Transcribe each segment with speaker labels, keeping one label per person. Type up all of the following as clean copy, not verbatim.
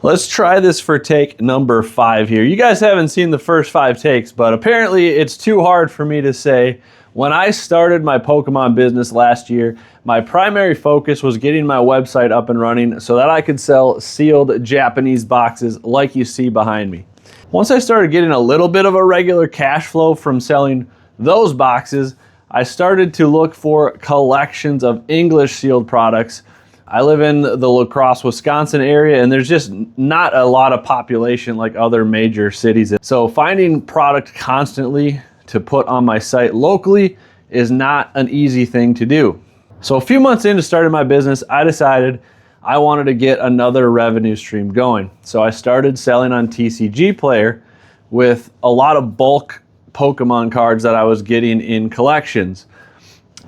Speaker 1: Let's try this for take number 5 here. You guys haven't seen the first 5 takes, but apparently it's too hard for me to say. When I started my Pokemon business last year, my primary focus was getting my website up and running so that I could sell sealed Japanese boxes like you see behind me. Once I started getting a little bit of a regular cash flow from selling those boxes, I started to look for collections of English sealed products. I live in the La Crosse, Wisconsin area, and there's just not a lot of population like other major cities. So finding product constantly to put on my site locally is not an easy thing to do. So a few months into starting my business, I decided I wanted to get another revenue stream going. So I started selling on TCG Player with a lot of bulk Pokemon cards that I was getting in collections.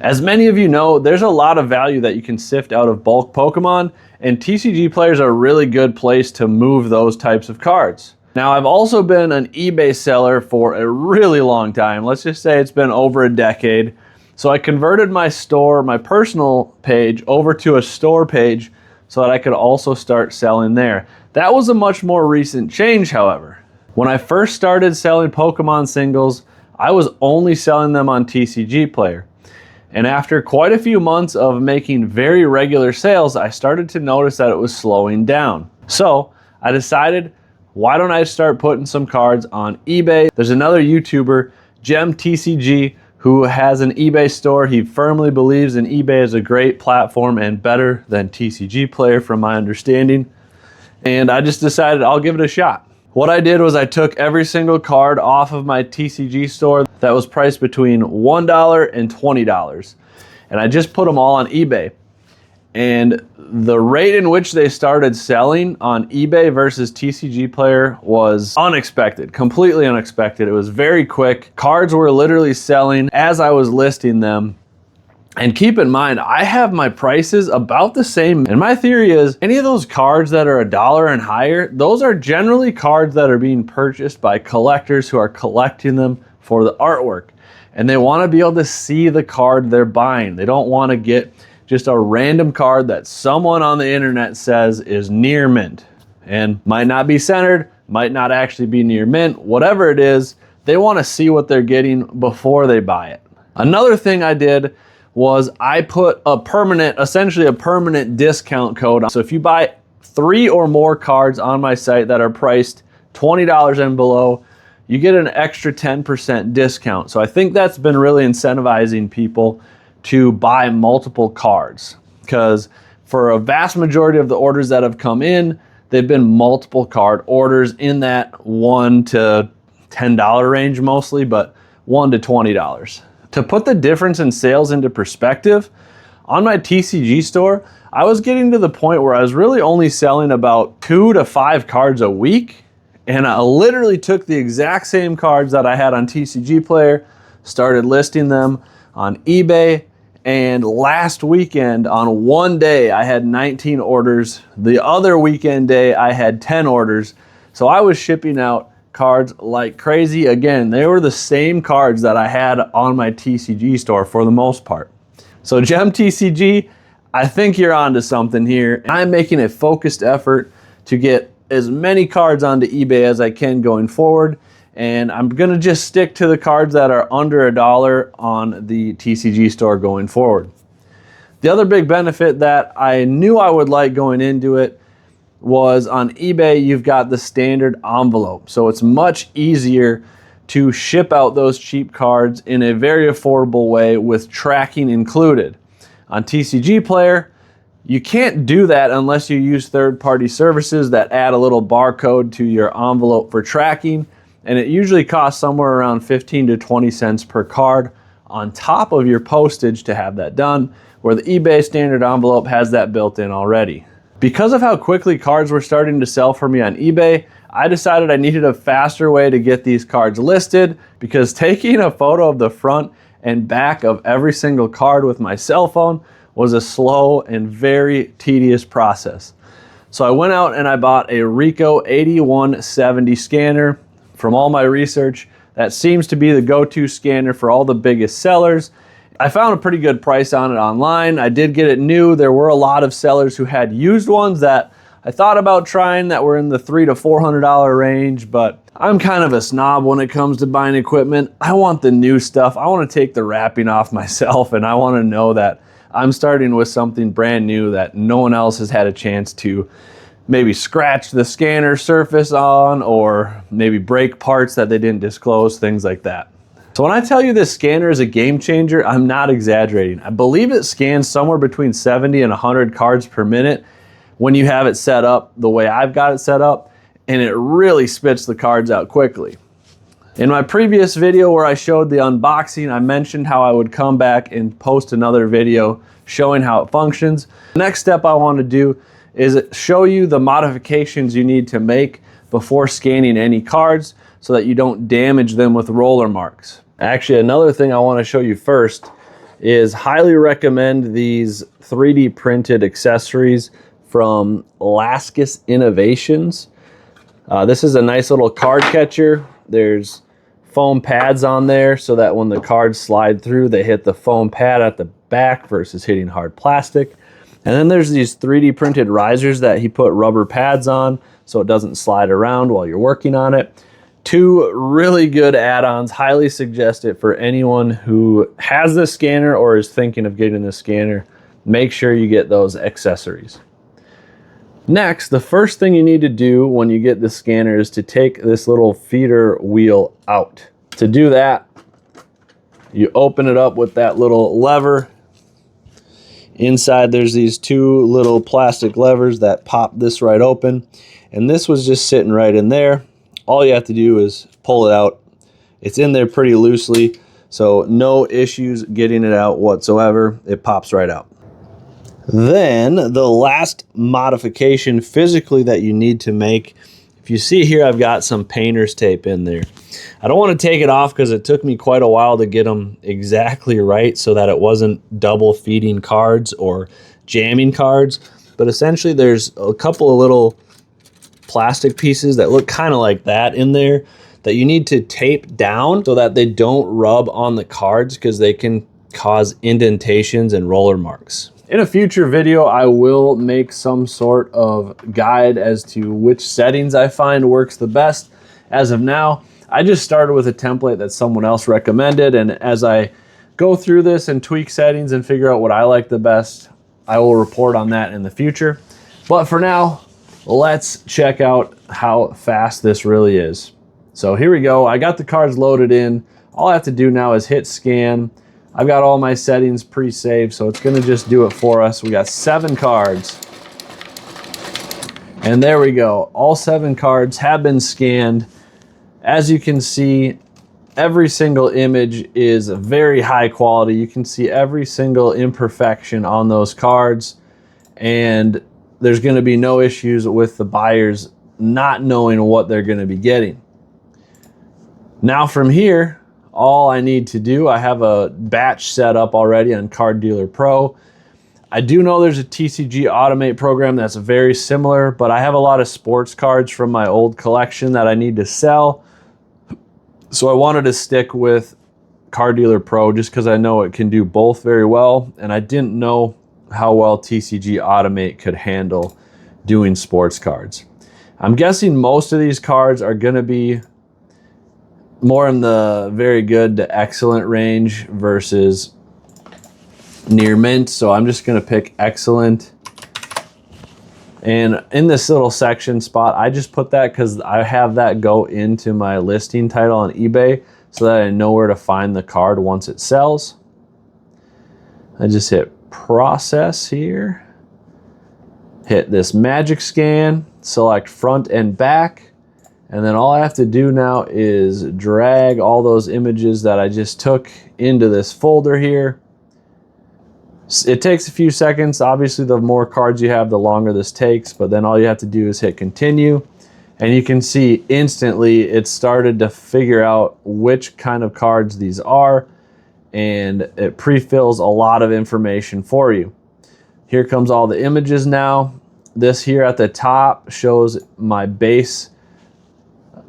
Speaker 1: As many of you know, there's a lot of value that you can sift out of bulk Pokemon, and TCG Player is a really good place to move those types of cards. Now, I've also been an eBay seller for a really long time. Let's just say it's been over a decade. So I converted my store, my personal page, over to a store page so that I could also start selling there. That was a much more recent change, however. When I first started selling Pokemon singles, I was only selling them on TCG Player. And after quite a few months of making very regular sales, I started to notice that it was slowing down. So I decided, why don't I start putting some cards on eBay? There's another YouTuber, Gem TCG, who has an eBay store. He firmly believes in eBay as a great platform and better than TCG Player from my understanding. And I just decided I'll give it a shot. What I did was I took every single card off of my TCG store that was priced between $1 and $20. And I just put them all on eBay. And the rate in which they started selling on eBay versus TCG Player was unexpected, completely unexpected. It was very quick. Cards were literally selling as I was listing them. And keep in mind, I have my prices about the same. And my theory is any of those cards that are $1 and higher, those are generally cards that are being purchased by collectors who are collecting them for the artwork. And they want to be able to see the card they're buying. They don't want to get just a random card that someone on the internet says is near mint and might not be centered, might not actually be near mint, whatever it is, they want to see what they're getting before they buy it. Another thing I did was I put essentially a permanent discount code on. So if you buy 3 or more cards on my site that are priced $20 and below, you get an extra 10% discount. So I think that's been really incentivizing people to buy multiple cards, because for a vast majority of the orders that have come in, they've been multiple card orders in that $1 to $10 range mostly, but $1 to $20. To put the difference in sales into perspective, on my TCG store, I was getting to the point where I was really only selling about 2 to 5 cards a week, and I literally took the exact same cards that I had on TCG Player, started listing them on eBay, and last weekend on one day I had 19 orders. The other weekend day I had 10 orders. So I was shipping out cards like crazy. Again, they were the same cards that I had on my TCG store for the most part. So Gem TCG, I think you're onto something here. I'm making a focused effort to get as many cards onto eBay as I can going forward. And I'm gonna just stick to the cards that are under $1 on the TCG store going forward. The other big benefit that I knew I would like going into it was on eBay, you've got the standard envelope. So it's much easier to ship out those cheap cards in a very affordable way with tracking included. On TCG Player, you can't do that unless you use third-party services that add a little barcode to your envelope for tracking. And it usually costs somewhere around 15 to 20 cents per card on top of your postage to have that done, where the eBay standard envelope has that built in already. Because of how quickly cards were starting to sell for me on eBay, I decided I needed a faster way to get these cards listed, because taking a photo of the front and back of every single card with my cell phone was a slow and very tedious process. So I went out and I bought a Ricoh 8170 scanner. From all my research, that seems to be the go-to scanner for all the biggest sellers. I found a pretty good price on it online. I did get it new. There were a lot of sellers who had used ones that I thought about trying that were in the $300 to $400 range, but I'm kind of a snob when it comes to buying equipment. I want the new stuff. I want to take the wrapping off myself, and I want to know that I'm starting with something brand new that no one else has had a chance to maybe scratch the scanner surface on, or maybe break parts that they didn't disclose, things like that. So when I tell you this scanner is a game changer, I'm not exaggerating. I believe it scans somewhere between 70 and 100 cards per minute when you have it set up the way I've got it set up, and it really spits the cards out quickly. In my previous video where I showed the unboxing, I mentioned how I would come back and post another video showing how it functions. The next step I want to do is show you the modifications you need to make before scanning any cards so that you don't damage them with roller marks. Actually, another thing I want to show you first is highly recommend these 3D printed accessories from Laskus Innovations. This is a nice little card catcher. There's foam pads on there so that when the cards slide through, they hit the foam pad at the back versus hitting hard plastic. And then there's these 3D printed risers that he put rubber pads on so it doesn't slide around while you're working on it. Two really good add-ons. Highly suggest it for anyone who has this scanner or is thinking of getting this scanner. Make sure you get those accessories. Next, the first thing you need to do when you get the scanner is to take this little feeder wheel out. To do that, you open it up with that little lever. Inside there's these two little plastic levers that pop this right open, and this was just sitting right in there. All you have to do is pull it out. It's in there pretty loosely, so no issues getting it out whatsoever. It pops right out. Then the last modification physically that you need to make, if you see here, I've got some painter's tape in there. I don't want to take it off because it took me quite a while to get them exactly right so that it wasn't double feeding cards or jamming cards. But essentially there's a couple of little plastic pieces that look kind of like that in there that you need to tape down so that they don't rub on the cards because they can cause indentations and roller marks. In a future video, I will make some sort of guide as to which settings I find works the best. As of now, I just started with a template that someone else recommended, and as I go through this and tweak settings and figure out what I like the best, I will report on that in the future. But for now, let's check out how fast this really is. So here we go. I got the cards loaded in. All I have to do now is hit scan. I've got all my settings pre-saved, so it's gonna just do it for us. We got 7 cards. And there we go. All 7 cards have been scanned. As you can see, every single image is very high quality. You can see every single imperfection on those cards, and there's gonna be no issues with the buyers not knowing what they're gonna be getting. Now from here, all I need to do, I have a batch set up already on Card Dealer Pro. I do know there's a TCG Automate program that's very similar, but I have a lot of sports cards from my old collection that I need to sell. So I wanted to stick with Card Dealer Pro just because I know it can do both very well, and I didn't know how well TCG Automate could handle doing sports cards. I'm guessing most of these cards are going to be more in the very good to excellent range versus near mint, so I'm just going to pick excellent. And in this little section spot, I just put that because I have that go into my listing title on eBay so that I know where to find the card once it sells. I just hit process here, hit this magic scan, select front and back, and then all I have to do now is drag all those images that I just took into this folder here. It takes a few seconds. Obviously, the more cards you have, the longer this takes, but then all you have to do is hit continue. And you can see instantly it started to figure out which kind of cards these are, and it pre-fills a lot of information for you. Here comes all the images now. This here at the top shows my base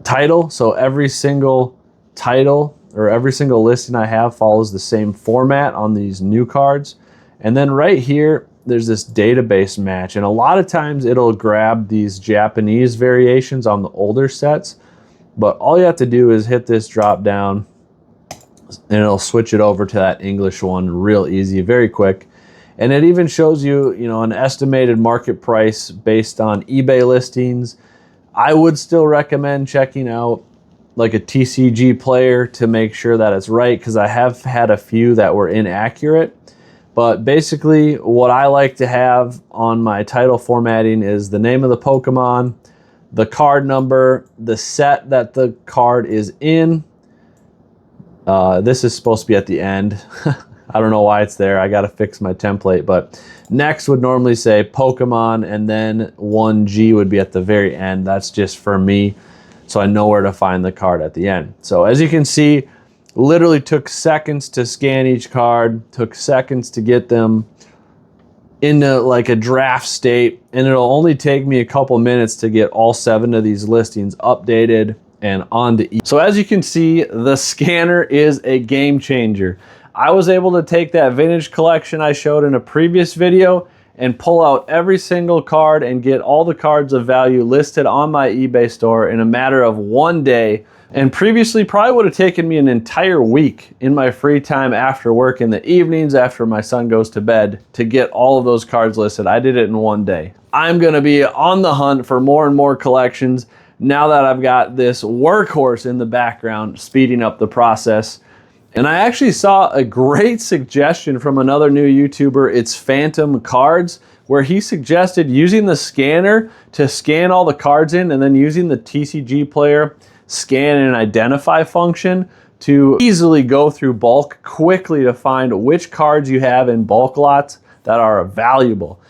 Speaker 1: title, so every single title or every single listing I have follows the same format on these new cards. And then right here there's this database match, and a lot of times it'll grab these Japanese variations on the older sets, but all you have to do is hit this drop down and it'll switch it over to that English one real easy, very quick. And it even shows you, an estimated market price based on eBay listings. I would still recommend checking out like a TCG player to make sure that it's right, because I have had a few that were inaccurate. But basically what I like to have on my title formatting is the name of the Pokemon, the card number, the set that the card is in. This is supposed to be at the end. I don't know why it's there. I got to fix my template. But next would normally say Pokemon, and then 1G would be at the very end. That's just for me, so I know where to find the card at the end. So as you can see, literally took seconds to scan each card, took seconds to get them into like a draft state, and it'll only take me a couple minutes to get all 7 of these listings updated and onto each. So as you can see, the scanner is a game changer. I was able to take that vintage collection I showed in a previous video and pull out every single card and get all the cards of value listed on my eBay store in a matter of 1 day. And previously probably would have taken me an entire week in my free time after work in the evenings after my son goes to bed to get all of those cards listed. I did it in 1 day. I'm gonna be on the hunt for more and more collections now that I've got this workhorse in the background speeding up the process. And I actually saw a great suggestion from another new YouTuber, It's Phantom Cards, where he suggested using the scanner to scan all the cards in, and then using the TCG player scan and identify function to easily go through bulk quickly to find which cards you have in bulk lots that are valuable.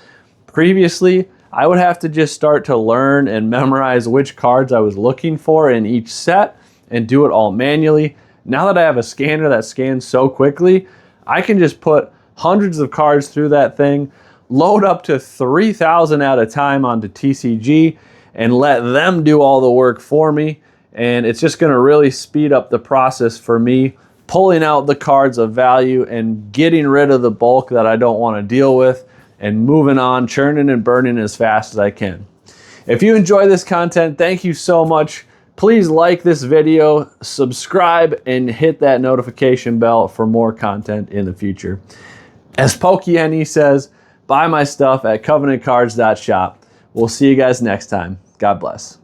Speaker 1: Previously, I would have to just start to learn and memorize which cards I was looking for in each set and do it all manually. Now that I have a scanner that scans so quickly, I can just put hundreds of cards through that thing, load up to 3,000 at a time onto TCG, and let them do all the work for me. And it's just gonna really speed up the process for me, pulling out the cards of value and getting rid of the bulk that I don't wanna deal with, and moving on, churning and burning as fast as I can. If you enjoy this content, thank you so much. Please like this video, subscribe, and hit that notification bell for more content in the future. As PokeNE says, buy my stuff at covenantcards.shop. We'll see you guys next time. God bless.